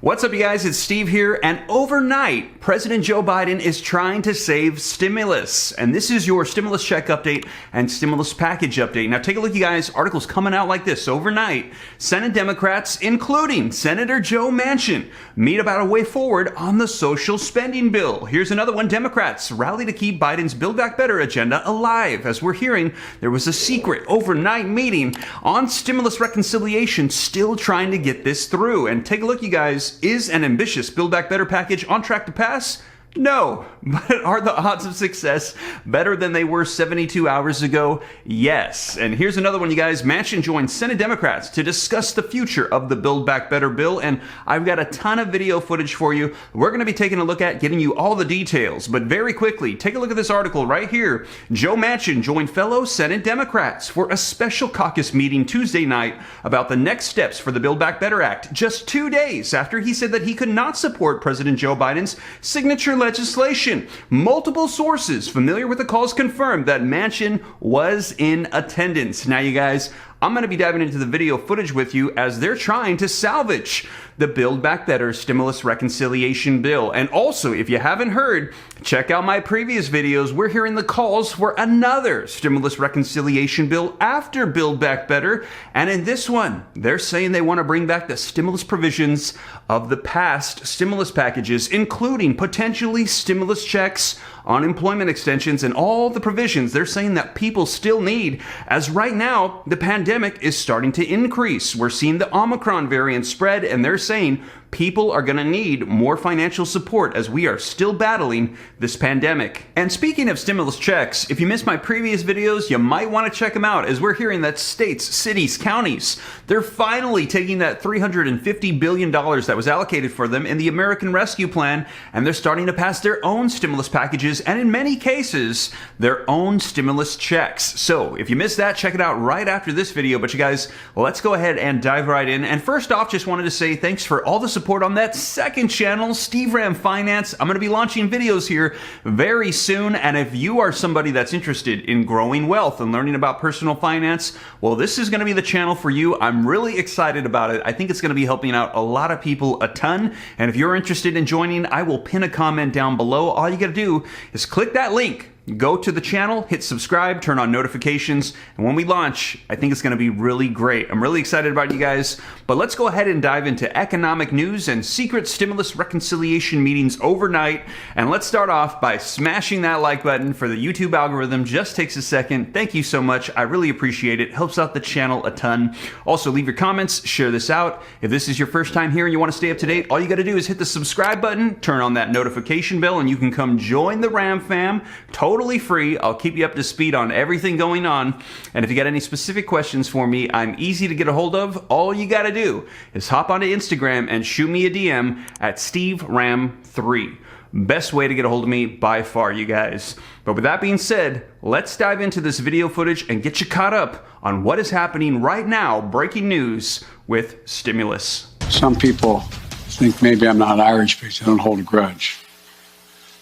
What's up, you guys? It's Steve here, and overnight, President Joe Biden is trying to save stimulus. And this is your stimulus check update and stimulus package update. Now, take a look, you guys. Articles coming out like this. Overnight, Senate Democrats, including Senator Joe Manchin, meet about a way forward on the social spending bill. Here's another one. Democrats rally to keep Biden's Build Back Better agenda alive. As we're hearing, there was a secret overnight meeting on stimulus reconciliation, still trying to get this through. And take a look, you guys. Is an ambitious Build Back Better package on track to pass? No. But are the odds of success better than they were 72 hours ago? Yes. And here's another one, you guys. Manchin joined Senate Democrats to discuss the future of the Build Back Better bill, and I've got a ton of video footage for you. We're going to be taking a look at getting you all the details, but very quickly, take a look at this article right here. Joe Manchin joined fellow Senate Democrats for a special caucus meeting Tuesday night about the next steps for the Build Back Better Act, just 2 days after he said that he could not support President Joe Biden's signature legislation. Multiple sources familiar with the calls confirmed that Manchin was in attendance. Now, you guys, I'm going to be diving into the video footage with you as they're trying to salvage the Build Back Better stimulus reconciliation bill. And also, if you haven't heard, check out my previous videos. We're hearing the calls for another stimulus reconciliation bill after Build Back Better. And in this one, they're saying they want to bring back the stimulus provisions of the past stimulus packages, including potentially stimulus checks, unemployment extensions, and all the provisions they're saying that people still need, as right now the pandemic is starting to increase. We're seeing the Omicron variant spread, and they're saying people are going to need more financial support as we are still battling this pandemic. And speaking of stimulus checks, if you missed my previous videos, you might want to check them out, as we're hearing that states, cities, counties, they're finally taking that $350 billion that was allocated for them in the American Rescue Plan, and they're starting to pass their own stimulus packages, and in many cases, their own stimulus checks. So if you missed that, check it out right after this video. But you guys, let's go ahead and dive right in. And first off, just wanted to say thanks for all the support on that second channel, Steve Ram Finance. I'm going to be launching videos here very soon, and if you are somebody that's interested in growing wealth and learning about personal finance, well, this is going to be the channel for you. I'm really excited about it. I think it's going to be helping out a lot of people a ton, and if you're interested in joining, I will pin a comment down below. All you got to do is click that link, go to the channel, hit subscribe, turn on notifications, and when we launch, I think it's going to be really great. I'm really excited about you guys, but let's go ahead and dive into economic news and secret stimulus reconciliation meetings overnight. And let's start off by smashing that like button for the YouTube algorithm. Just takes a second. Thank you so much. I really appreciate it. Helps out the channel a ton. Also, leave your comments, share this out. If this is your first time here and you want to stay up to date, all you got to do is hit the subscribe button, turn on that notification bell, and you can come join the Ram fam. Totally free. I'll keep you up to speed on everything going on. And if you got any specific questions for me, I'm easy to get a hold of. All you got to do is hop onto Instagram and shoot me a DM at SteveRam3. Best way to get a hold of me by far, you guys. But with that being said, let's dive into this video footage and get you caught up on what is happening right now. Breaking news with stimulus. Some people think maybe I'm not Irish because I don't hold a grudge.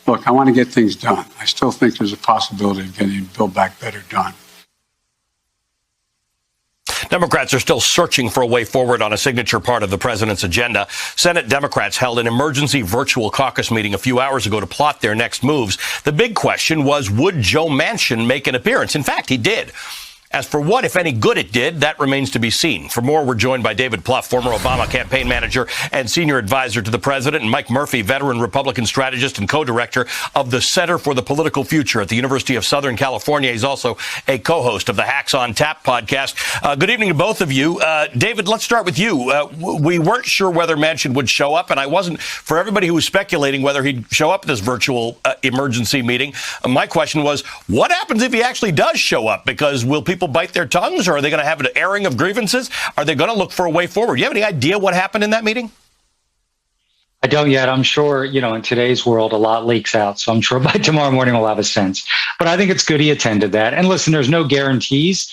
Look, I want to get things done. I still think there's a possibility of getting Build Back Better done. Democrats are still searching for a way forward on a signature part of the president's agenda. Senate Democrats held an emergency virtual caucus meeting a few hours ago to plot their next moves. The big question was, would Joe Manchin make an appearance? In fact, he did. As for what, if any, good it did, that remains to be seen. For more, we're joined by David Plouffe, former Obama campaign manager and senior advisor to the president, and Mike Murphy, veteran Republican strategist and co-director of the Center for the Political Future at the University of Southern California. He's also a co-host of the Hacks on Tap podcast. Good evening to both of you. David, let's start with you. We weren't sure whether Manchin would show up, and I wasn't, for everybody who was speculating whether he'd show up at this virtual emergency meeting, my question was, what happens if he actually does show up? Because will people bite their tongues, or are they going to have an airing of grievances? Are they going to look for a way forward? Do you have any idea what happened in that meeting? I don't yet. I'm sure, in today's world, a lot leaks out. So I'm sure by tomorrow morning we'll have a sense. But I think it's good he attended that. And listen, there's no guarantees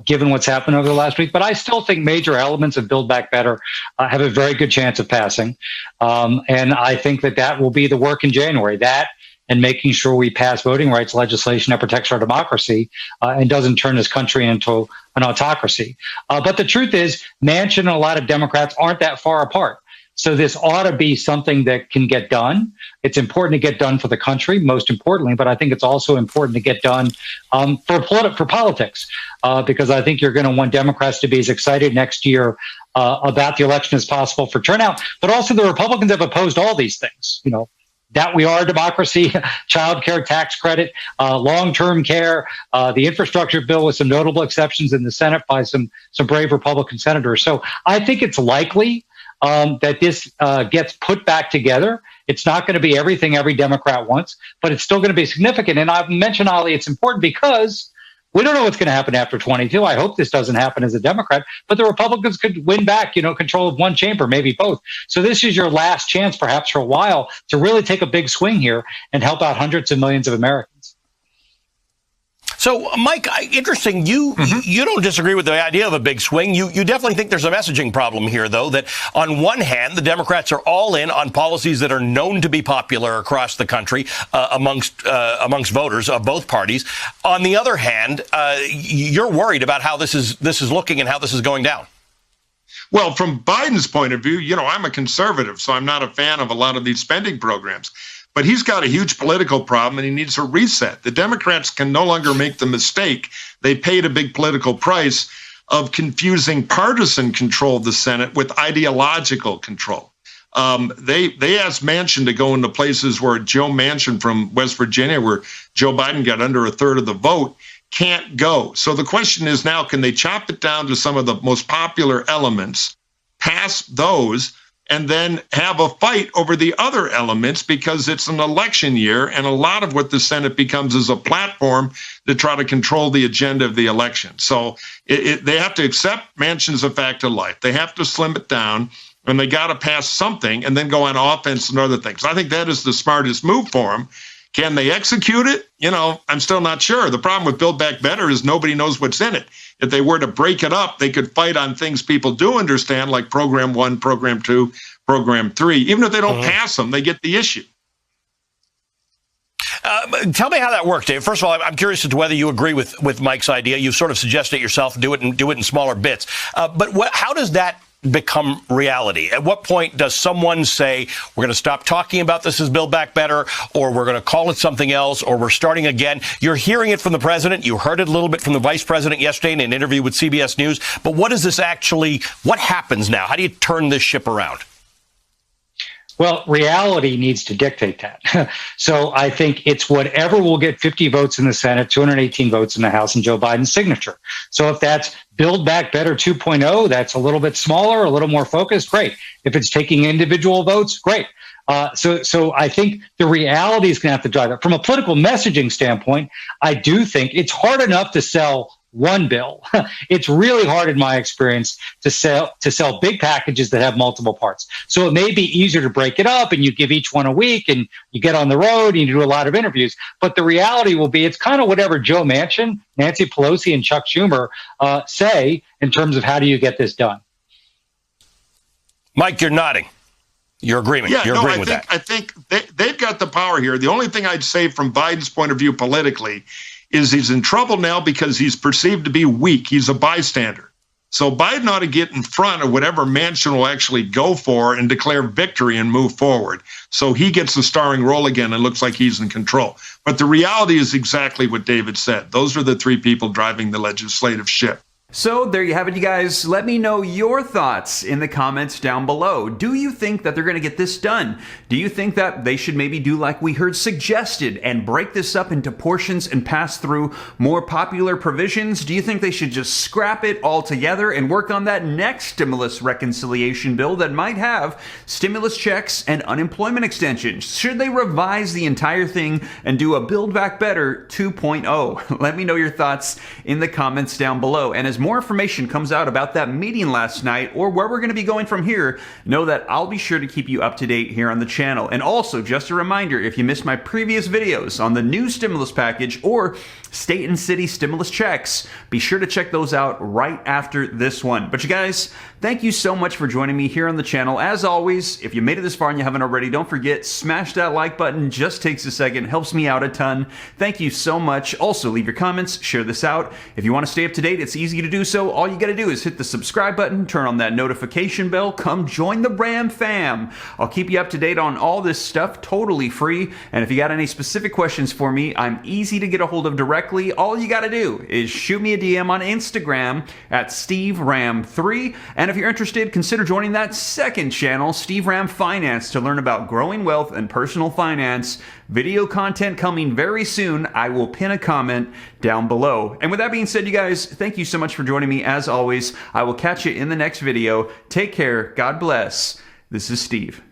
given what's happened over the last week. But I still think major elements of Build Back Better have a very good chance of passing. And I think that will be the work in January. That and making sure we pass voting rights legislation that protects our democracy and doesn't turn this country into an autocracy. But the truth is, Manchin and a lot of Democrats aren't that far apart. So this ought to be something that can get done. It's important to get done for the country, most importantly, but I think it's also important to get done for politics, because I think you're going to want Democrats to be as excited next year about the election as possible for turnout. But also the Republicans have opposed all these things, that we are a democracy, child care tax credit, long-term care, the infrastructure bill with some notable exceptions in the Senate by some brave Republican senators. So I think it's likely that this gets put back together. It's not going to be everything every Democrat wants, but it's still going to be significant. And I've mentioned, Ali, it's important because we don't know what's going to happen after 22. I hope this doesn't happen as a Democrat, but the Republicans could win back, control of one chamber, maybe both. So this is your last chance, perhaps for a while, to really take a big swing here and help out hundreds of millions of Americans. So, Mike, interesting. You don't disagree with the idea of a big swing. You definitely think there's a messaging problem here, though, that on one hand, the Democrats are all in on policies that are known to be popular across the country amongst voters of both parties. On the other hand, you're worried about how this is looking and how this is going down. Well, from Biden's point of view, I'm a conservative, so I'm not a fan of a lot of these spending programs. But he's got a huge political problem and he needs a reset. The Democrats can no longer make the mistake. They paid a big political price of confusing partisan control of the Senate with ideological control. They asked Manchin to go into places where Joe Manchin from West Virginia, where Joe Biden got under a third of the vote, can't go. So the question is now, can they chop it down to some of the most popular elements, pass those, and then have a fight over the other elements, because it's an election year, and a lot of what the Senate becomes is a platform to try to control the agenda of the election. So they have to accept Manchin's a fact of life. They have to slim it down, and they got to pass something and then go on offense and other things. I think that is the smartest move for them. Can they execute it? I'm still not sure. The problem with Build Back Better is nobody knows what's in it. If they were to break it up, they could fight on things people do understand, like Program 1, Program 2, Program 3. Even if they don't pass them, they get the issue. Tell me how that works, Dave. First of all, I'm curious as to whether you agree with Mike's idea. You sort of suggested it yourself, do it in smaller bits. But how does that become reality? At what point does someone say, we're going to stop talking about this as Build Back Better, or we're going to call it something else, or we're starting again? You're hearing it from the president. You heard it a little bit from the vice president yesterday in an interview with CBS News. But what happens now? How do you turn this ship around? Well, reality needs to dictate that. So I think it's whatever will get 50 votes in the Senate, 218 votes in the House, and Joe Biden's signature. So if that's Build Back Better 2.0, that's a little bit smaller, a little more focused, great. If it's taking individual votes, great. So I think the reality is going to have to drive it. From a political messaging standpoint, I do think it's hard enough to sell one bill. It's really hard, in my experience, to sell big packages that have multiple parts. So it may be easier to break it up, and you give each one a week, and you get on the road, and you do a lot of interviews. But the reality will be, it's kind of whatever Joe Manchin, Nancy Pelosi, and Chuck Schumer say in terms of how do you get this done. Mike, you're nodding. You're agreeing. Agreeing with that. I think they've got the power here. The only thing I'd say from Biden's point of view politically is he's in trouble now because he's perceived to be weak. He's a bystander. So Biden ought to get in front of whatever Manchin will actually go for and declare victory and move forward. So he gets the starring role again and looks like he's in control. But the reality is exactly what David said. Those are the three people driving the legislative ship. So there you have it, you guys. Let me know your thoughts in the comments down below. Do you think that they're going to get this done? Do you think that they should maybe do like we heard suggested and break this up into portions and pass through more popular provisions? Do you think they should just scrap it all together and work on that next stimulus reconciliation bill that might have stimulus checks and unemployment extensions? Should they revise the entire thing and do a Build Back Better 2.0? Let me know your thoughts in the comments down below. And as more information comes out about that meeting last night or where we're going to be going from here, know that I'll be sure to keep you up to date here on the channel. And also, just a reminder, if you missed my previous videos on the new stimulus package or state and city stimulus checks, be sure to check those out right after this one. But you guys, thank you so much for joining me here on the channel. As always, if you made it this far and you haven't already, don't forget, smash that like button. Just takes a second, helps me out a ton. Thank you so much. Also, leave your comments, share this out. If you want to stay up to date, it's easy to to do so, all you got to do is hit the subscribe button, turn on that notification bell, come join the Ram fam. I'll keep you up to date on all this stuff, totally free. And if you got any specific questions for me, I'm easy to get a hold of directly. All you got to do is shoot me a DM on Instagram at SteveRam3. And if you're interested, consider joining that second channel, Steve Ram Finance, to learn about growing wealth and personal finance. Video content coming very soon. I will pin a comment down below. And with that being said, you guys, thank you so much for joining me. As always, I will catch you in the next video. Take care. God bless. This is Steve.